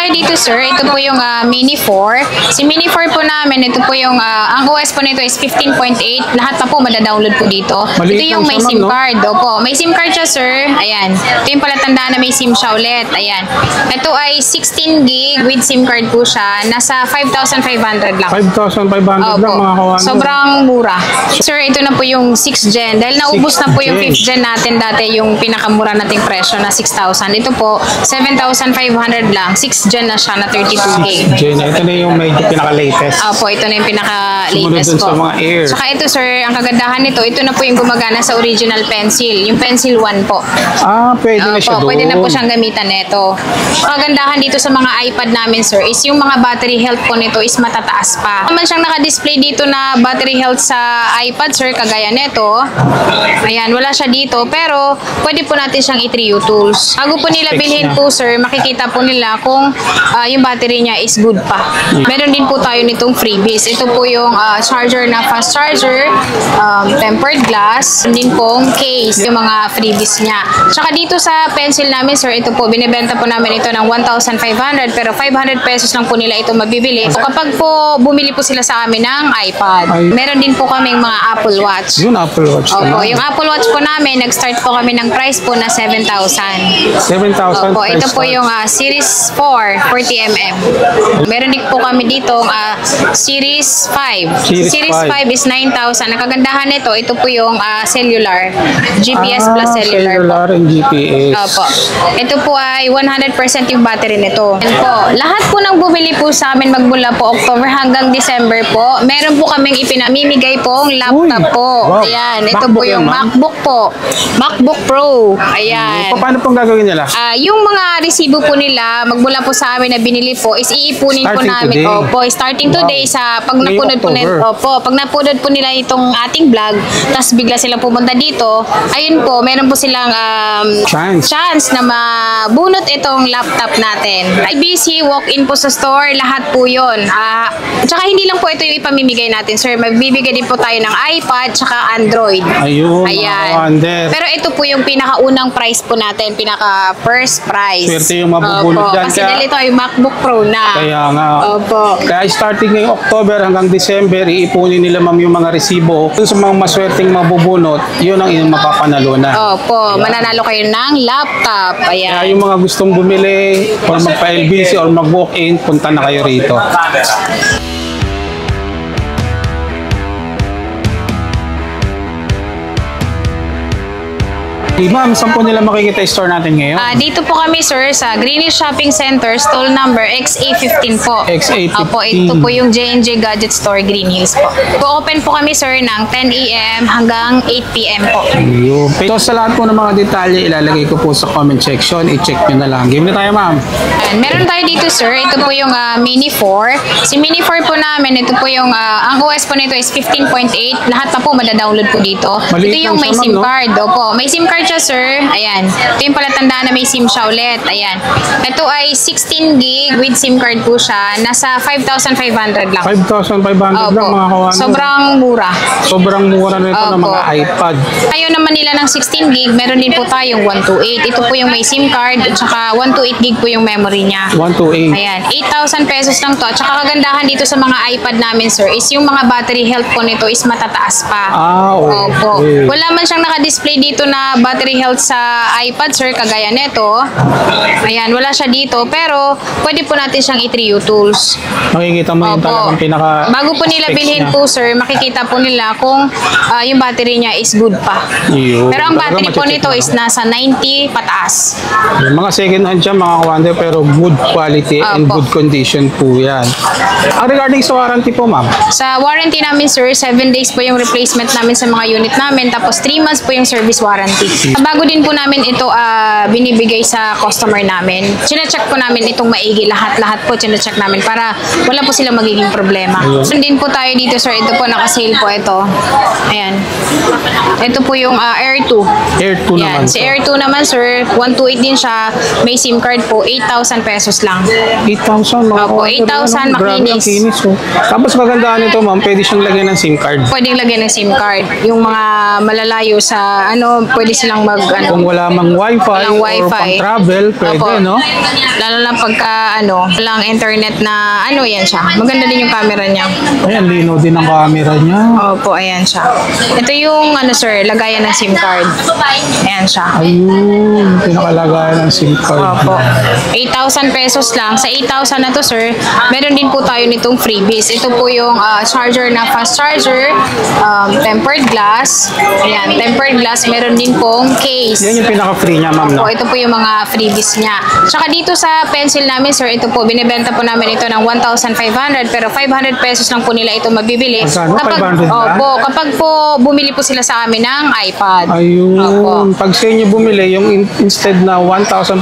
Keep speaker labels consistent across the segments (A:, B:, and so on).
A: tayo dito, sir. Ito po yung Mini 4. Si Mini 4 po namin, ito po yung, ang OS po nito is 15.8. Lahat pa po madadownload po dito.
B: Maliit
A: ito yung may
B: siya,
A: SIM
B: no?
A: card. Opo, may SIM card siya, sir. Ayan. Ito yung pala tandaan na may SIM siya ulit. Ayan. Ito ay 16 gig with SIM card po siya. Nasa 5,500 lang.
B: 5,500 lang mga kawan.
A: Sobrang mura. Sir, ito na po yung 6th gen. Dahil naubos na po yung 5th gen natin dati, yung pinakamura nating presyo na 6,000. Ito po, 7,500 lang. 6th gen na siya na 32 gig.
B: Ito na yung medyo pinaka-latest.
A: Opo, ito na yung pinaka-latest po.
B: Sa mga Air.
A: Saka ito, sir, ang kagandahan nito, ito na po yung gumagana sa original pencil. Yung pencil 1 po.
B: Pwede na siya doon.
A: Pwede na po siyang gamitan nito. Kagandahan dito sa mga iPad namin, sir, is yung mga battery health po nito is matataas pa. Naman siyang naka-display dito na battery health sa iPad, sir, kagaya nito. Ayan, wala siya dito, pero pwede po natin siyang i-trio tools. Bago po nila bilhin po, sir, makikita po nila kung yung battery niya is good pa. Meron din po tayo nitong freebies. Ito po yung charger na fast charger, tempered glass, din pong case, yung mga freebies niya. Tsaka dito sa pencil namin, sir, ito po, binibenta po namin ito ng 1,500, pero 500 pesos lang po nila ito mabibili. So, kapag po bumili po sila sa amin ng iPad, meron din po kaming mga Apple Watch.
B: Yung Apple Watch.
A: Opo, yung Apple Watch po namin, nag-start po kami ng price po na 7,000.
B: 7,000.
A: Opo, ito po yung Series 4, 40mm. Meron din po kami dito Series 5. Series 5 is 9,000. Ang kagandahan nito, ito po yung cellular. GPS plus cellular po.
B: And GPS.
A: Opo. Ito po ay 100% yung battery nito. Yan po. Lahat po ng bumili po sa amin magmula po October hanggang December po, meron po kaming ipinamimigay pong laptop po.
B: Wow.
A: Ayan. Ito
B: MacBook
A: po yung
B: yan,
A: MacBook po. MacBook Pro. Ayan.
B: Paano pong gagawin nila?
A: Yung mga resibo po nila, magmula po sa amin na binili po, is iipunin po namin. Opo, starting today sa pag napunod po nila. Opo, pag napunod po nila itong ating vlog, tapos bigla silang pumunta dito, ayun po, meron po silang chance na mabunot itong laptop natin. IBC, walk-in po sa store, lahat po yun. Tsaka hindi lang po ito yung ipamimigay natin, sir. Magbibigay din po tayo ng iPad, tsaka Android.
B: Ayun,
A: ayan. Pero ito po yung pinakaunang price po natin, pinaka-first price.
B: Swerte yung mabubulot dyan.
A: Kasi dahil ito ay MacBook Pro na.
B: Kaya nga.
A: Opo.
B: Kaya starting ngayong October hanggang December, iipunin nila ma'am yung mga resibo. Kung sa mga maswerteng mabubunot, yun ang inyong mapapanalunan.
A: Opo, mananalo kayo ng laptop. Ayan.
B: Kaya yung mga gustong bumili or magpa-LBC or mag-walk-in, punta na kayo rito. Ma'am, saan po nila makikita yung store natin ngayon?
A: Dito po kami, sir, sa Greenwich Shopping Center, stall number XA15 po.
B: XA15.
A: Opo, ito po yung J&J Gadget Store, Green Hills po. Open po kami, sir, ng 10 a.m. hanggang 8 p.m. po.
B: So, sa lahat po ng mga detalye, ilalagay ko po sa comment section. I-check nyo na lang. Game na tayo, ma'am.
A: Meron tayo dito, sir. Ito po yung Mini 4. Si Mini 4 po namin, ito po yung, ang OS po nito is 15.8. Lahat pa po madadownload po dito.
B: Maliit
A: ito yung may SIM card. Opo, may SIM card siya, sir. Ayan. Ito yung pala tandaan na may SIM siya ulit. Ayan. Ito ay 16 gig with SIM card po siya. Nasa 5,500 lang.
B: 5,500 lang mga kawan.
A: Sobrang mura.
B: Sobrang mura na ito ng mga iPad.
A: Ayaw naman nila ng 16 gig. Meron din po tayong 128. Ito po yung may SIM card. At saka 128 gig po yung memory niya.
B: 128.
A: Ayan. 8,000 pesos lang to. At saka kagandahan dito sa mga iPad namin, sir, is yung mga battery health po nito is matataas pa.
B: Okay.
A: Opo. Wala man siyang naka-display dito na battery health sa iPad, sir, kagaya nito. Ayan, wala siya dito, pero pwede po natin siyang i-trio tools.
B: Makikita mo yung talagang pinaka
A: bago po nila bilhin po, sir, makikita po nila kung yung battery niya is good pa. Pero ang battery po nito is nasa 90 pataas.
B: Yung mga second hand siya, mga kawander, pero good quality and good condition po yan. Regarding sa warranty po, ma'am?
A: Sa warranty namin, sir, 7 days po yung replacement namin sa mga unit namin, tapos 3 months po yung service warranty. Bago din po namin ito binibigay sa customer namin. Chine-check po namin itong maigi. Lahat po chine-check namin para wala po silang magiging problema. Din po tayo dito, sir. Ito po, naka-sale po ito. Ayan. Ito po yung Air 2.
B: Air 2 naman.
A: Si Air 2 naman, sir. 128 din siya. May SIM card po. 8,000 pesos lang.
B: 8,000?
A: Opo, 8,000 makinis.
B: Tapos kagandahan nito, ma'am, pwede siyang lagyan ng SIM card.
A: Pwedeng lagyan ng SIM card. Yung mga malalayo sa pwede silang lang mag, ano,
B: Kung wala mang wifi,
A: walang
B: or
A: wifi.
B: pang travel, pwede,
A: Opo.
B: no?
A: Lalo na pagka, ano, walang internet na, ano, yan siya. Maganda din yung camera niya.
B: Ayan, lino din ang camera niya.
A: Opo, ayan siya. Ito yung, ano sir, lagayan ng SIM card. Ayan siya.
B: Ayun, pinakalagayan ng SIM card.
A: Opo. 8,000 pesos lang. Sa 8,000 na to, sir, meron din po tayo nitong freebies. Ito po yung charger na fast charger, tempered glass. Ayan, tempered glass. Meron din pong case.
B: Yan yung pinaka-free niya, ma'am, no?
A: Opo, ito po yung mga freebies niya. Tsaka dito sa pencil namin, sir, ito po, binibenta po namin ito ng 1,500 pero 500 pesos lang po nila ito mabibili.
B: Magkano? 500 lang?
A: Opo, kapag po bumili po sila sa amin ng iPad.
B: Ayun.
A: Opo.
B: Pag sa inyo bumili, yung instead na 1,500,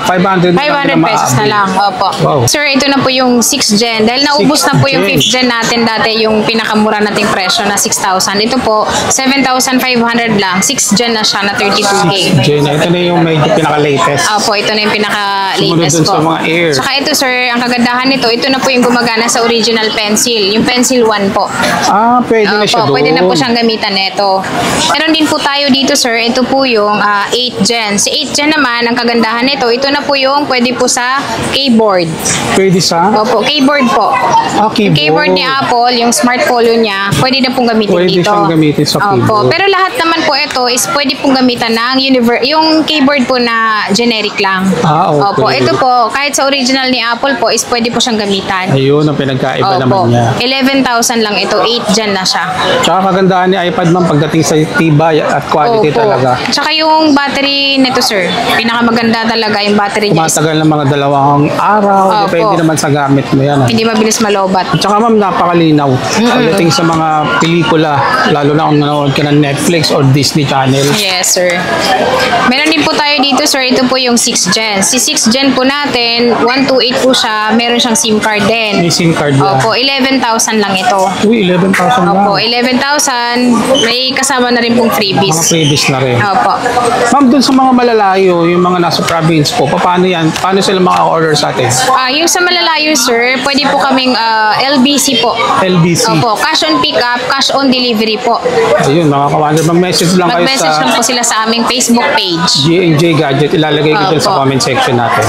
B: 500
A: 500 pesos na lang. Opo.
B: Wow.
A: Sir, ito na po yung 6th gen. Dahil naubos na po yung
B: 6th
A: 5th gen natin dati, yung pinakamura nating presyo na 6,000. Ito po, 7,500 lang. 6th gen na siya na 32K.
B: Jen, ito na yung medyo pinaka-latest.
A: Opo, ito na yung
B: Sumunod
A: pinaka-latest
B: dun
A: po.
B: sa mga Air.
A: Saka ito, sir, ang kagandahan nito, ito na po yung gumagana sa original pencil. Yung pencil 1 po.
B: Ah, pwede na siya
A: Opo,
B: doon.
A: pwede na po siyang gamitan nito. Meron din po tayo dito, sir. Ito po yung 8th gen. Si 8th gen naman, ang kagandahan nito, ito na po yung pwede po sa keyboard.
B: Pwede sa?
A: Opo, keyboard po.
B: Ah,
A: Yung keyboard ni Apple, yung Smart Folio niya, pwede na pong gamitin
B: Pwede
A: dito.
B: siyang gamitin sa
A: Opo,
B: keyboard.
A: pero lahat naman po ito is pwede pong gamitan ng yung keyboard po na generic lang.
B: Ah, okay.
A: Opo, ito po, kahit sa original ni Apple po, is pwede po siyang gamitan.
B: Ayun, ang pinagkaiba naman niya.
A: 11,000 lang ito, 8 gen na siya.
B: Tsaka kagandahan ni iPad, ma'am, pagdating sa tibay at quality
A: Opo.
B: talaga.
A: Tsaka yung battery nito, sir, pinakamaganda talaga yung battery niya.
B: Tumatagal ng mga 2 araw,
A: Opo.
B: depende naman sa gamit mo yan.
A: Hindi mabilis malobat.
B: Tsaka ma'am, napakalinaw. Pagdating sa mga pelikula, lalo na kung nanonood ka ng Netflix or Disney Channel.
A: Yes, sir. Meron din po tayo dito, sir. Ito po yung 6th gen. Si 6th gen po natin, 128 po siya. Meron siyang SIM card din.
B: May SIM card lang.
A: Opo, 11,000 lang ito.
B: Uy, 11,000 lang.
A: Opo, 11,000. May kasama na rin pong
B: Mga
A: freebies.
B: freebies na rin.
A: Opo.
B: Ma'am, dun sa mga malalayo, yung mga nasa province po, paano yan? Paano sila maka-order sa atin?
A: Yung sa malalayo, sir, pwede po kaming LBC po.
B: LBC.
A: Opo, cash on pick up, cash on delivery po.
B: Ayun, mga kawander, mag-message lang kayo
A: Mag-message
B: sa
A: lang po sila sa aming Facebook page.
B: G&J Gadget. Ilalagay ko dun sa
A: Opo.
B: comment section natin.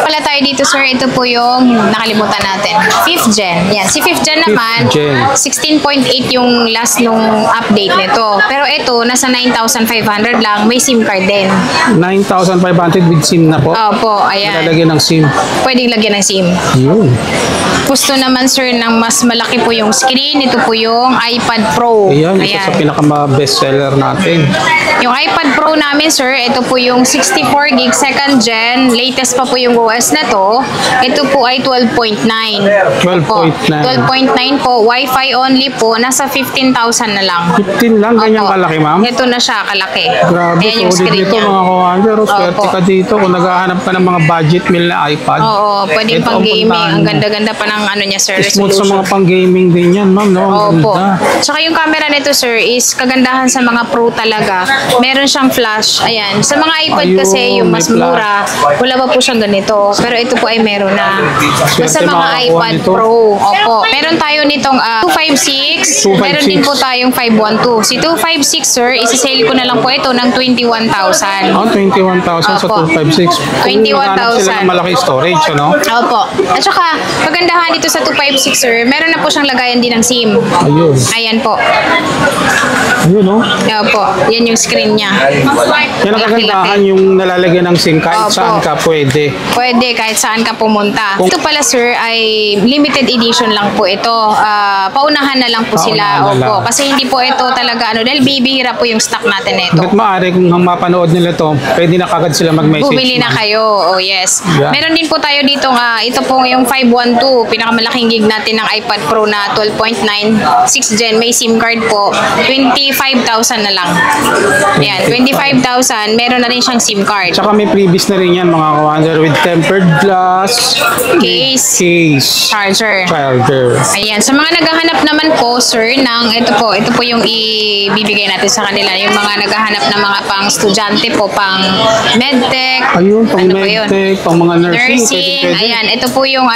A: Pala tayo dito, sir. Ito po yung nakalimutan natin. 5th gen. Yan. Si 5th gen naman,
B: 5th gen.
A: 16.8 yung last nung update nito. Pero ito, nasa 9,500 lang. May SIM card din.
B: 9,500 with SIM na po.
A: Opo, ayan.
B: Ilalagay ng SIM.
A: Pwedeng lagyan ng SIM.
B: Yun.
A: Gusto naman, sir, ng mas malaki po yung screen. Ito po yung iPad Pro.
B: Ayan, isa sa pinaka-best seller natin.
A: Yung iPad Pro namin, sir, ito po yung 64 gig 2nd gen. Latest pa po yung OS na to. Ito po ay 12.9.
B: 12.9.
A: 12.9 po. Wi-Fi only po. Nasa 15,000 na lang.
B: 15 lang, ganyan
A: Opo.
B: kalaki, ma'am.
A: Ito na siya, kalaki.
B: Grabe,
A: Ayan yung
B: solid
A: screen
B: nito
A: niya.
B: mga kawander. Swerte
A: Opo.
B: ka dito kung naghahanap ka ng mga budget meal na iPad.
A: Oo, pwedeng
B: Ito
A: pang
B: ang
A: gaming.
B: puntahan
A: Ang
B: mo.
A: ganda-ganda pa ng ano niya, sir,
B: Smooth sa
A: resolution.
B: mga pang-gaming din yan, ma'am. No? Ang
A: Opo.
B: ganda.
A: Tsaka yung camera nito, sir, is kagandahan sa mga pro talaga. Meron siyang flash. Ayan. Sa mga iPad
B: Ayun,
A: kasi, yung
B: may
A: mas
B: flash.
A: mura, wala pa po siyang ganito. Pero ito po ay meron na. Basta
B: Swerte
A: mga
B: makakuha
A: iPad
B: nito.
A: Pro. Opo. Meron tayo nitong 256.
B: 256.
A: Meron din po tayong 512. Si 256, sir, isisale ko na lang po ito ng 21,000.
B: 21,000 sa
A: Opo.
B: 256. Kung
A: 21,000.
B: naghahanap sila ng malaki storage, ano?
A: Opo. At saka, kagandahan dito sa 256, sir, meron na po siyang lagayan din ng SIM.
B: Ayun.
A: Ayan po.
B: Ayun, no?
A: Opo. Yan yung screen niya.
B: Yan ang
A: Malaki-laki.
B: kagandahan yung nalalagyan ng SIM kahit
A: Opo.
B: saan ka pwede.
A: Pwede kahit saan ka pumunta. Ito pala, sir, ay limited edition lang po ito. Paunahan na lang po sila.
B: Paunahan na
A: Opo.
B: lang.
A: Kasi hindi po ito talaga, dahil bibihira po yung stock natin nito.
B: Hanggat maaari kung mapanood nila to, pwede na kagad sila mag-message.
A: Bumili na
B: ma'am.
A: kayo. Oh, yes.
B: Yeah.
A: Meron din po tayo dito, ito po yung 512, pinakamalaking gig natin ng iPad Pro na 12.9, 6 gen, may SIM card po, 25,000 na lang. Ayan, 25,000, meron na rin siyang SIM card.
B: Tsaka may previous na rin yan, mga kawander, with tempered glass, case,
A: Charger.
B: charger.
A: Ayan, sa mga naghahanap naman po, sir, ng ito po yung ibibigay natin sa kanila, yung mga naghahanap ng mga pang estudyante po, pang medtech,
B: Ayun, pang
A: ano po yun?
B: medtech, pang mga nursing,
A: Nursing,
B: pwede.
A: ayan, ito po yung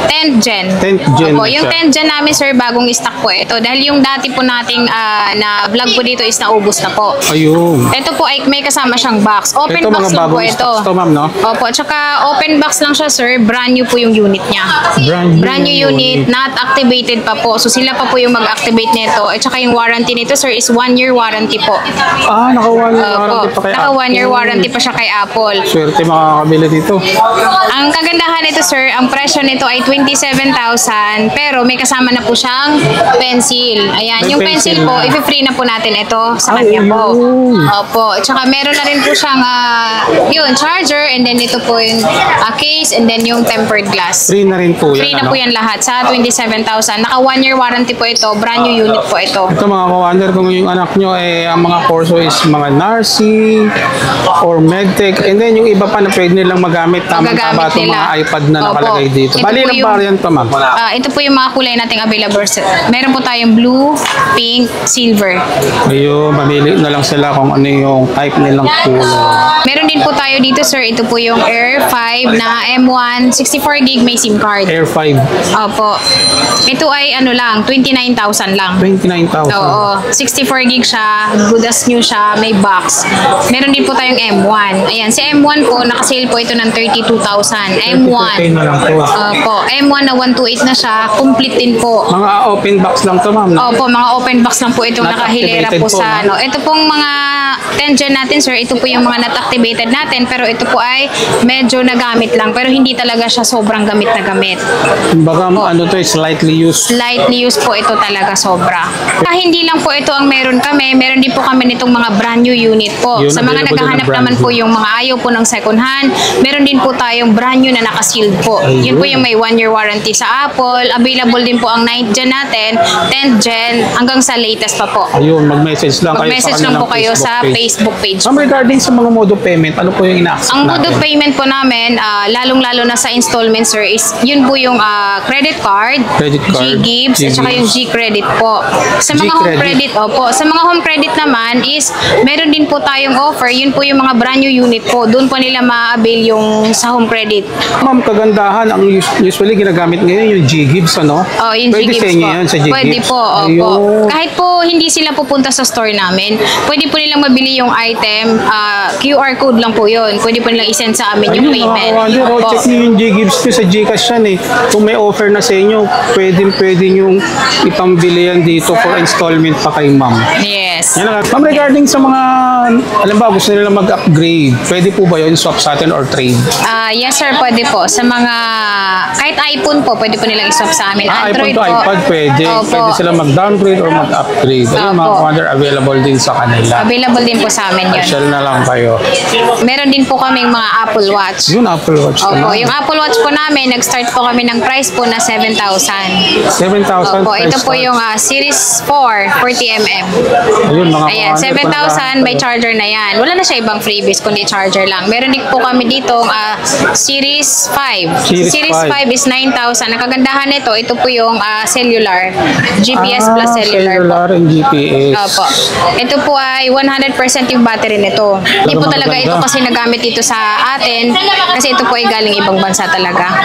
A: 10th gen.
B: 10th gen
A: Opo,
B: na
A: yung
B: siya.
A: 10th gen namin, sir, bagong stock po ito. Dahil yung dati po nating na vlog po dito is naubos na po. po.
B: Ayun.
A: Ito po ay may kasama siyang box. Open
B: Ito
A: box
B: mga
A: lang po
B: bagong
A: ito.
B: stocks to, ma'am, no?
A: Opo, tsaka open box lang siya, sir. Brand new po yung unit niya. Brand new unit, not activated pa po. So sila pa po yung mag-activate nito. At tsaka yung warranty nito, sir, is 1-year warranty po.
B: Ah, naka 1 year
A: Opo,
B: warranty pa kay
A: naka 1-year warranty pa siya kay Apple.
B: Swerte makakabili dito.
A: Ang kagandahan nito, sir, ang presyo nito ay 27,000 pero may kasama na po siyang pencil. Ayan,
B: May
A: yung
B: pencil
A: pencil po,
B: na.
A: i-free na po natin ito sa
B: Ay,
A: kanya po.
B: ayun.
A: Opo, tsaka meron na rin po siyang yun, charger, and then ito po yung case, and then yung tempered glass.
B: Free na rin po yan.
A: Free na
B: ano?
A: po yan lahat sa 27,000. Naka 1-year warranty po ito, brand new unit po ito.
B: Ito mga ka-wonder, kung yung anak nyo ang mga kurso is mga nursing or medtech, and then yung iba pa na pwede nilang magamit, tamang-tama
A: Magagamit
B: itong
A: nila.
B: mga iPad na
A: Opo.
B: nakalagay dito.
A: Ito
B: Bali
A: po
B: ng
A: yung-
B: variant to, ma'am.
A: Ito po yung mga kulay nating available. Meron po tayong blue, pink, silver.
B: Ayun, mamili na lang sila kung ano yung type nilang kulay.
A: Meron din po tayo dito, sir. Ito po yung Air 5 na M1, 64 gig may SIM card.
B: Air 5,
A: Opo. Ito ay ano lang, 29,000 lang.
B: 29,000.
A: Oo, 64 gig siya, good as new siya, may box. Meron din po tayong M1. Ayan, si M1 po, nakasale po ito ng 32,000. M1.
B: Okay na lang po.
A: Opo, M1 na 128 na siya, complete din po.
B: Mga open box lang to, ma'am. No?
A: Opo, mga open box lang po itong
B: Not
A: nakahilera
B: activated
A: po
B: po,
A: sa
B: no?
A: ano. Ito pong mga 10 gen natin, sir, ito po yung mga not activated natin, pero ito po ay medyo nagamit lang, pero hindi talaga siya sobrang gamit na gamit.
B: Kumbaga, ano to, slightly used.
A: Slightly used po ito talaga sobra. Hindi lang po ito ang meron kami, meron din po kami nitong mga brand new unit po.
B: Yun,
A: Sa mga
B: available
A: naghahanap
B: din na brand
A: naman po
B: new.
A: yung mga ayaw po ng second hand, meron din po tayong brand new na naka-sealed po. Yun po yung may 1-year warranty sa Apple. Available din po ang 9th gen natin, 10th gen, hanggang sa latest pa po.
B: Ayun, mag-message lang kayo
A: Mag-message
B: sa
A: lang
B: kanilang
A: po kayo sa Facebook page.
B: Ma'am, regarding sa mga mode of payment, ano po yung ina-accept
A: Ang mode
B: natin?
A: of payment po namin, lalong-lalo na sa installment, sir, is yun po yung credit card,
B: Credit card,
A: G-Gives, at saka
B: G-Gives.
A: yung G-Credit po. Sa mga home
B: G-Credit.
A: credit, opo. Sa mga home credit naman is, meron din po tayong offer, yun po yung mga brand new unit po. Doon po nila ma-avail yung sa home credit.
B: Ma'am, kagandahan, ang usually ginagamit ngayon yung G-Gibbs, ano?
A: Oh, yung
B: Pwede
A: G-Gives
B: sa inyo
A: po.
B: yan sa G-Gibbs?
A: Pwede po, opo.
B: Ayun.
A: Kahit po hindi sila pupunta sa store namin, pwede po nilang mabili yung item, QR code lang po yun. Pwede po nilang isend sa amin yung
B: Ayun, mga
A: payment.
B: ka-wonder,
A: Opo.
B: check nyo yung G-Gibbs nyo sa Gcash yan eh. Kung may offer na sa inyo, pwede nyo ipambili yan dito for installment pa kay ma'am.
A: Yes.
B: Yan lang. Ma'am, regarding sa mga, alam ba, gusto nila mag-upgrade, pwede po ba yun swap sa atin or trade?
A: Yes sir, pwede po. Sa mga, kahit iPhone po, pwede po nilang iswap sa amin.
B: iPhone
A: Android
B: to
A: po.
B: iPad pwede.
A: Opo.
B: Pwede sila mag-downgrade or mag-upgrade. Ayun, mga
A: Opo.
B: ka-wonder, available din sa kanila.
A: Available din po sa amin yun.
B: Shell na lang kayo.
A: Meron din po kaming mga Apple Watch.
B: Yun, Apple Watch
A: Opo,
B: naman.
A: yung Apple Watch po namin, nag-start po kami ng price po na 7,000.
B: 7,000
A: Opo, ito
B: price
A: po
B: tag.
A: yung Series 4, 40mm.
B: Ayun, mga
A: Ayan,
B: ka-wonder,
A: 7,000 may charger na yan. Wala na siya ibang freebies kundi charger lang. Meron din po kami dito Series 5.
B: Series
A: 5 is 9,000. Ang kagandahan nito, ito po yung cellular. GPS plus cellular po.
B: cellular and GPS.
A: Opo. Ito po ay 100% yung battery nito. Hindi po talaga
B: maganda.
A: ito kasi nagamit dito sa atin kasi ito po ay galing ibang bansa talaga.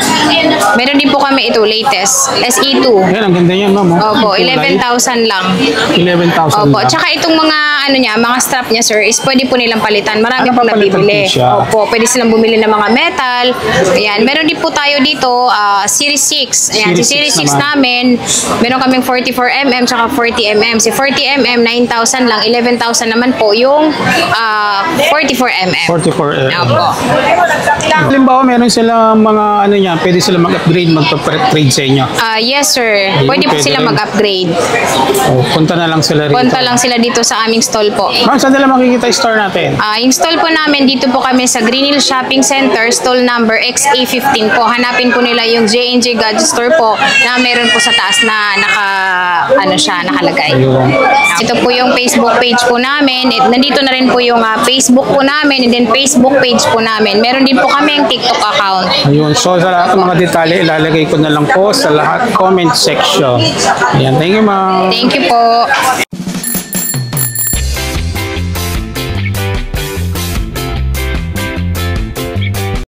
A: Meron din po kami ito latest, SE2.
B: Yan, ang ganda yan, ma'am. oh.
A: Opo,
B: Kulay.
A: 11,000 lang.
B: 11,000
A: Opo,
B: lang.
A: tsaka itong mga ano niya, mga strap niya sir, is pwede po nilang palitan. Marami
B: Ano
A: pong
B: papalitan
A: nabibili.
B: po siya?
A: Opo, pwede silang bumili ng mga metal. Ayan, meron din po tayo dito Series 6. Ayan, si
B: Series
A: Series
B: 6
A: 6 namin, meron kaming 44mm tsaka 40mm. Si 40mm 9,000 lang, 11,000 naman po yung 44mm.
B: 44.
A: Opo.
B: Halimbawa, meron sila mga ano niya, pwede sila mag-upgrade, mag-trade sa inyo.
A: Yes sir,
B: Ayun,
A: pwede po
B: pwede
A: sila
B: rin.
A: mag-upgrade.
B: Punta na lang sila rito.
A: Punta lang sila dito sa aming stall po.
B: Ma'am, saan nila makikita yung store natin?
A: Install po namin dito po kami sa Green Hill Shopping Center, stall number XA15 po. Hanapin po nila yung J&J Gadget Store po na meron po sa taas na nakalagay.
B: Ayun.
A: Ito po yung Facebook page po namin. Nandito na rin po yung Facebook po namin and then Facebook page po namin. Meron din po kami yung TikTok account.
B: Ayun. So, sa lahat ng mga detalye, ilalagay ko na lang po sa lahat comment section. Ayan. Thank you, ma'am.
A: Thank you po.